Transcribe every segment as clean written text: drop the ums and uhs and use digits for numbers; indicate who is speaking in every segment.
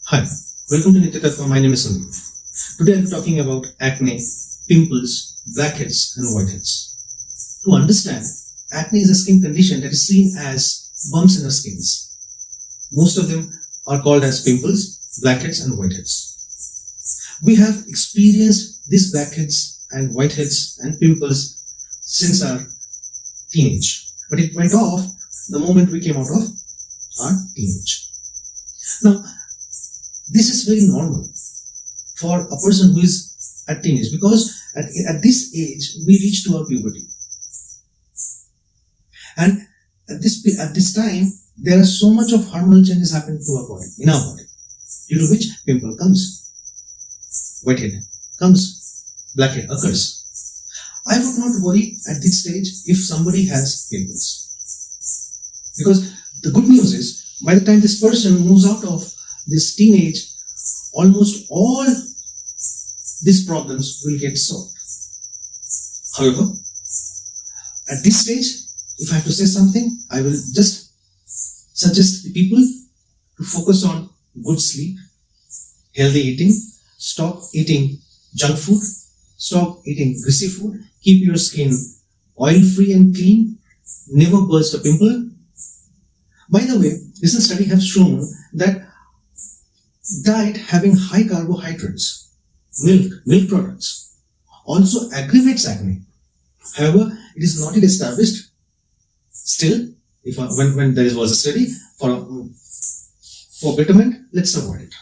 Speaker 1: Hi, welcome to Nityatatva. My name is Sandeep. Today I'm talking about acne, pimples, blackheads, and whiteheads. To understand, acne is a skin condition that is seen as bumps in our skins. Most of them are called as pimples, blackheads, and whiteheads. We have experienced these blackheads and whiteheads and pimples since our teenage, but it went off the moment we came out of our teenage. Now, this is very normal for a person who is at teenage because at this age we reach to our puberty, and at this time there are so much of hormonal changes happening to our body, in our body, due to which pimple comes, whitehead comes, blackhead occurs. I would not worry at this stage if somebody has pimples, because the good news is by the time this person moves out of this teenage, almost all these problems will get solved. However, at this stage, if I have to say something, I will just suggest the people to focus on good sleep, healthy eating, stop eating junk food, stop eating greasy food, keep your skin oil-free and clean, never burst a pimple. By the way, recent studies have shown that diet having high carbohydrates, milk products, also aggravates acne. However, it is not yet established. Still, when there was a study for betterment, let's avoid it.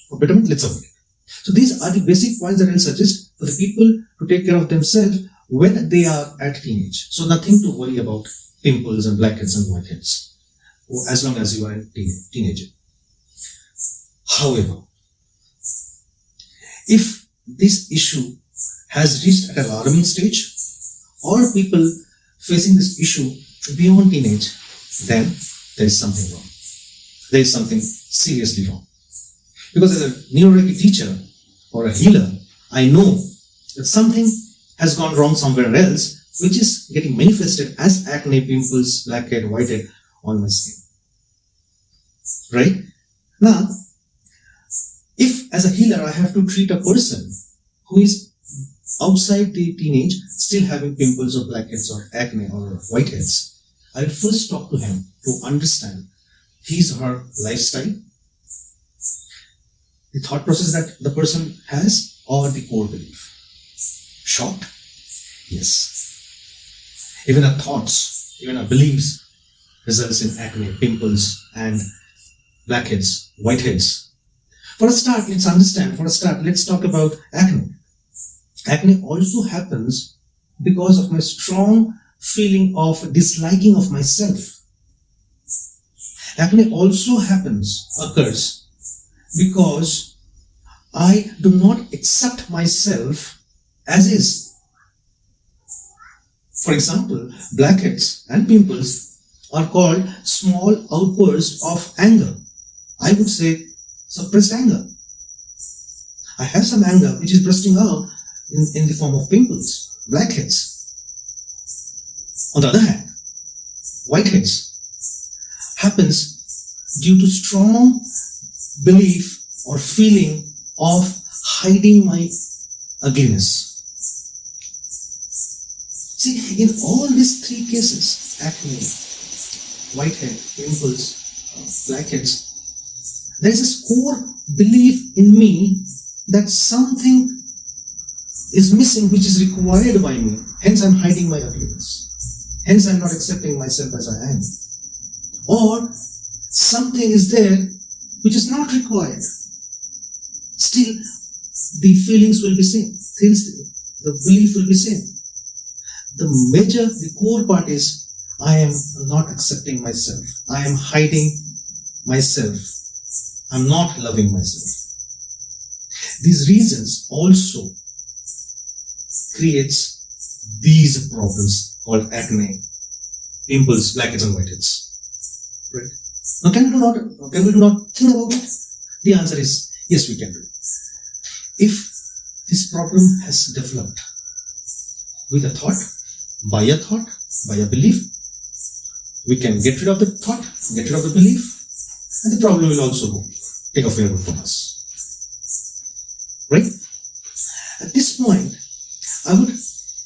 Speaker 1: For betterment, let's avoid it. So these are the basic points that I will suggest for the people to take care of themselves when they are at teenage. So nothing to worry about pimples and blackheads and whiteheads, as long as you are a teenager. However, if this issue has reached an alarming stage, or people facing this issue beyond teenage, then there is something wrong. There is something seriously wrong. Because as a Neuro Reiki teacher or a healer, I know that something has gone wrong somewhere else, which is getting manifested as acne, pimples, blackhead, whitehead on my skin. Right? Now, if as a healer I have to treat a person who is outside the teenage, still having pimples or blackheads or acne or whiteheads, I will first talk to him to understand his or her lifestyle, the thought process that the person has, or the core belief. Shocked? Yes. Even our thoughts, even our beliefs results in acne, pimples, and blackheads, whiteheads. For a start, let's talk about acne. Acne also happens because of my strong feeling of disliking of myself. Acne also occurs because I do not accept myself as is. For example, blackheads and pimples are called small outbursts of anger. I would say suppressed anger. I have some anger which is bursting out in the form of pimples, blackheads. On the other hand, whiteheads happens due to strong belief or feeling of hiding my ugliness. See, in all these three cases, acne, whitehead, pimples, blackheads, there is this core belief in me that something is missing which is required by me. Hence I'm hiding my ugliness. Hence I'm not accepting myself as I am. Or something is there which is not required. Still, the feelings will be same. The belief will be same. The core part is I am not accepting myself. I am hiding myself. I'm not loving myself. These reasons also creates these problems called acne, pimples, blackheads, and whiteheads. Right? Now, can we do not think about it? The answer is yes, we can do. If this problem has developed with a thought, by a belief, we can get rid of the thought, get rid of the belief, and the problem will also go. take a favor from us. Right? At this point, I would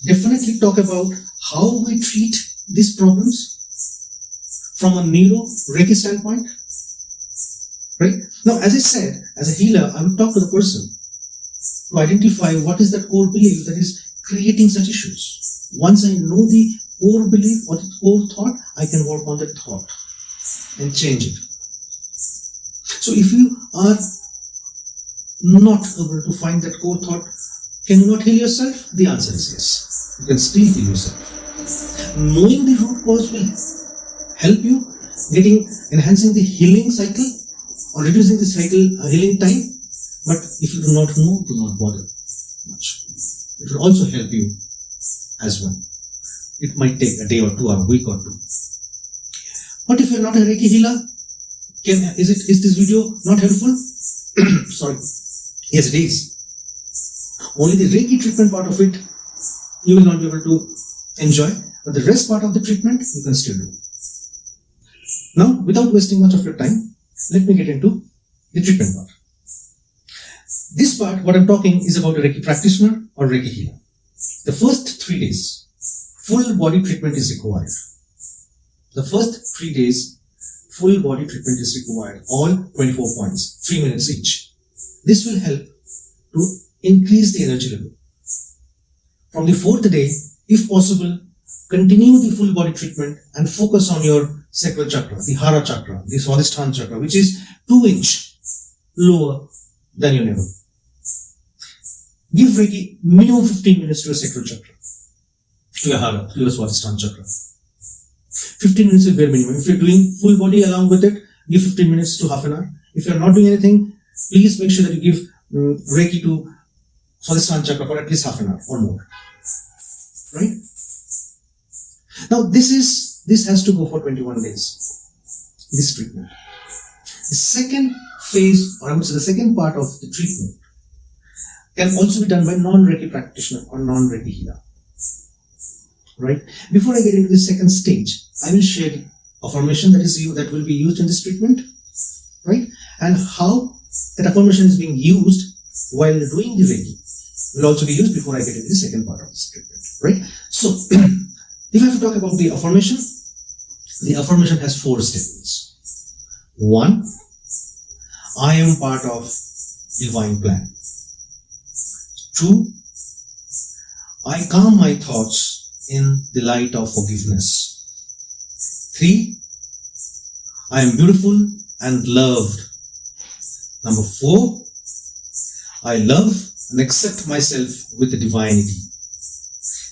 Speaker 1: definitely talk about how we treat these problems from a Neuro Reiki standpoint. Right? Now, as I said, as a healer, I will talk to the person to identify what is that core belief that is creating such issues. Once I know the core belief or the core thought, I can work on that thought and change it. So if you are not able to find that core thought, can you not heal yourself? The answer is yes. You can still heal yourself. Knowing the root cause will help you enhancing the healing cycle or reducing the cycle healing time. But if you do not know, do not bother much. It will also help you as well. It might take a day or two or a week or two. But if you're not a Reiki healer, is this video not helpful? Sorry. Yes, it is. Only the Reiki treatment part of it you will not be able to enjoy, but the rest part of the treatment you can still do. Now, without wasting much of your time, let me get into the treatment part. This part, what I'm talking, is about a Reiki practitioner or Reiki healer. The first 3 days, full body treatment is required. The first 3 days, full body treatment is required. All 24 points, 3 minutes each. This will help to increase the energy level. From the 4th day, if possible, continue the full body treatment and focus on your sacral chakra, the Hara chakra, the Swadhisthana chakra, which is 2 inches lower than your navel. Give Reiki minimum 15 minutes to your sacral chakra, to your Hara, to your Swadhisthana chakra. 15 minutes is bare minimum. If you're doing full body along with it, give 15 minutes to half an hour. If you're not doing anything, please make sure that you give Reiki to Swadhisthana chakra for at least half an hour or more. Right? Now this has to go for 21 days. This treatment. The second phase, or I would say the second part of the treatment, can also be done by non-Reiki practitioner or non-Reiki healer. Right? Before I get into the second stage, I will share the affirmation that will be used in this treatment, right? And how that affirmation is being used while doing the Reiki will also be used before I get into the second part of this treatment, right? So, if I have to talk about the affirmation has 4 statements. 1, I am part of divine plan. 2, I calm my thoughts in the light of forgiveness. 3, I am beautiful and loved. Number 4, I love and accept myself with the divinity.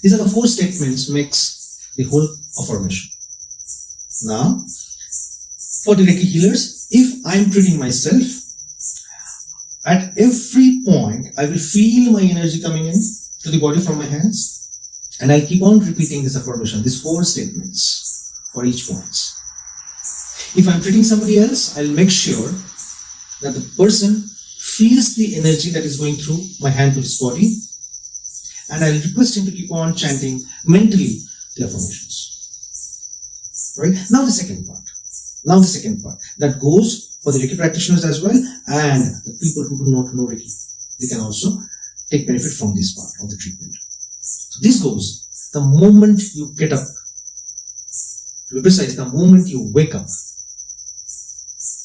Speaker 1: These are the 4 statements makes the whole affirmation. Now, for the Reiki healers, if I am treating myself, at every point I will feel my energy coming in to the body from my hands. And I'll keep on repeating this affirmation, these 4 statements for each point. If I'm treating somebody else, I'll make sure that the person feels the energy that is going through my hand to his body. And I'll request him to keep on chanting mentally the affirmations. Right? Now the second part. That goes for the Reiki practitioners as well, and the people who do not know Reiki. They can also take benefit from this part of the treatment. So this goes the moment you get up. To be precise, the moment you wake up.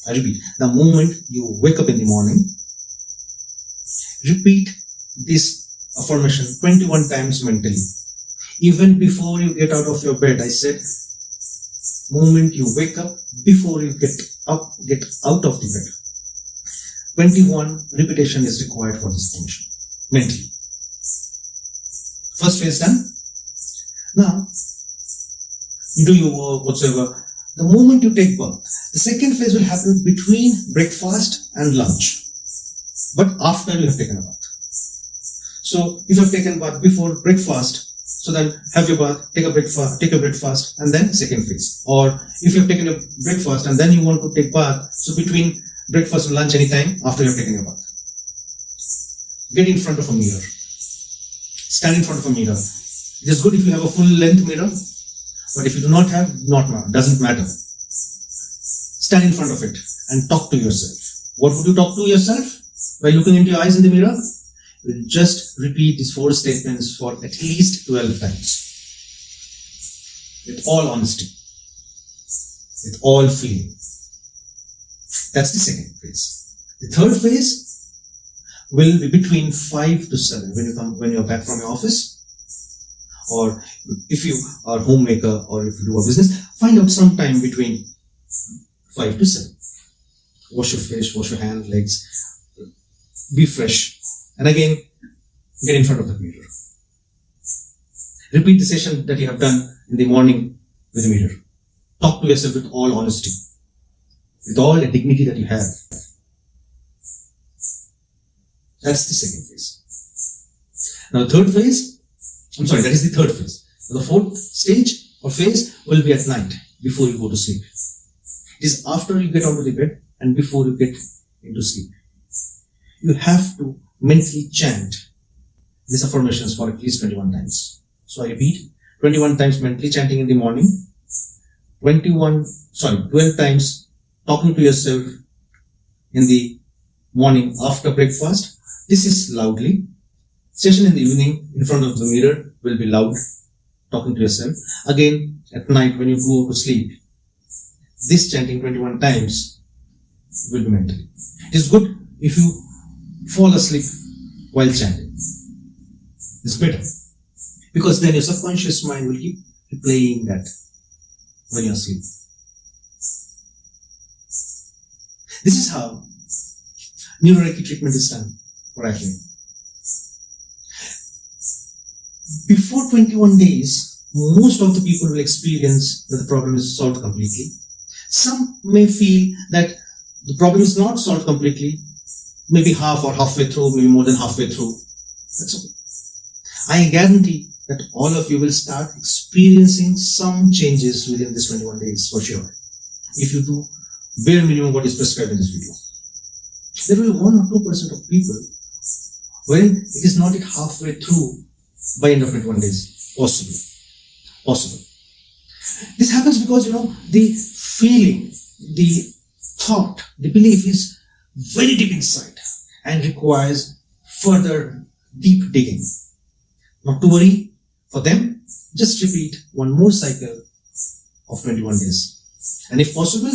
Speaker 1: I repeat, the moment you wake up in the morning, repeat this affirmation 21 times mentally. Even before you get out of your bed, I said, moment you wake up, before you get out of the bed. 21 repetition is required for this affirmation, mentally. First phase done. Now, you do your work, whatsoever. The moment you take bath, the second phase will happen between breakfast and lunch, but after you have taken a bath. So, if you have taken bath before breakfast, so then have your bath, take a breakfast, and then second phase. Or if you have taken a breakfast and then you want to take bath, so between breakfast and lunch anytime after you have taken your bath. Get in front of a mirror. Stand in front of a mirror. It is good if you have a full length mirror, but if you do not have, doesn't matter. Stand in front of it and talk to yourself. What would you talk to yourself by looking into your eyes in the mirror? You'll just repeat these 4 statements for at least 12 times. With all honesty. With all feeling. That's the second phase. The third phase will be between 5 to 7 when you're back from your office, or if you are a homemaker or if you do a business, find out some time between 5 to 7. Wash your face, wash your hands, legs, be fresh, and again get in front of the mirror. Repeat the session that you have done in the morning with the mirror. Talk to yourself with all honesty, with all the dignity that you have. That's the second phase. Now the third phase, that is the third phase. Now the fourth stage or phase will be at night before you go to sleep. It is after you get out of the bed and before you get into sleep. You have to mentally chant these affirmations for at least 21 times. So I repeat, 21 times mentally chanting in the morning, 12 times talking to yourself in the morning after breakfast. This is loudly. Session in the evening in front of the mirror will be loud, talking to yourself. Again, at night when you go to sleep, this chanting 21 times will be mentally. It is good if you fall asleep while chanting. It's better. Because then your subconscious mind will keep playing that when you're asleep. This is how Neuro Reiki treatment is done for acne. Before 21 days, most of the people will experience that the problem is solved completely. Some may feel that the problem is not solved completely, maybe half or halfway through, maybe more than halfway through. That's okay. I guarantee that all of you will start experiencing some changes within this 21 days for sure. If you do bare minimum what is prescribed in this video. There will be 1 or 2% of people when it is not yet halfway through by end of 21 days. Possible. This happens because, the feeling, the thought, the belief is very deep inside and requires further deep digging. Not to worry, for them, just repeat one more cycle of 21 days. And if possible,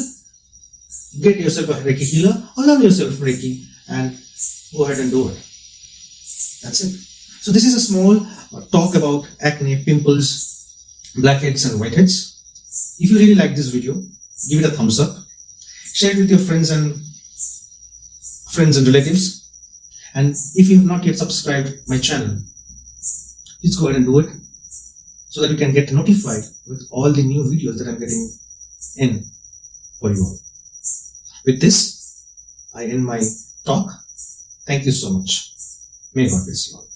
Speaker 1: get yourself a Reiki healer or learn yourself Reiki and go ahead and do it. That's it. So this is a small talk about acne, pimples, blackheads and whiteheads. If you really like this video, give it a thumbs up. Share it with your friends and relatives. And if you have not yet subscribed my channel, please go ahead and do it so that you can get notified with all the new videos that I'm getting in for you all. With this, I end my talk. Thank you so much. May God bless you all.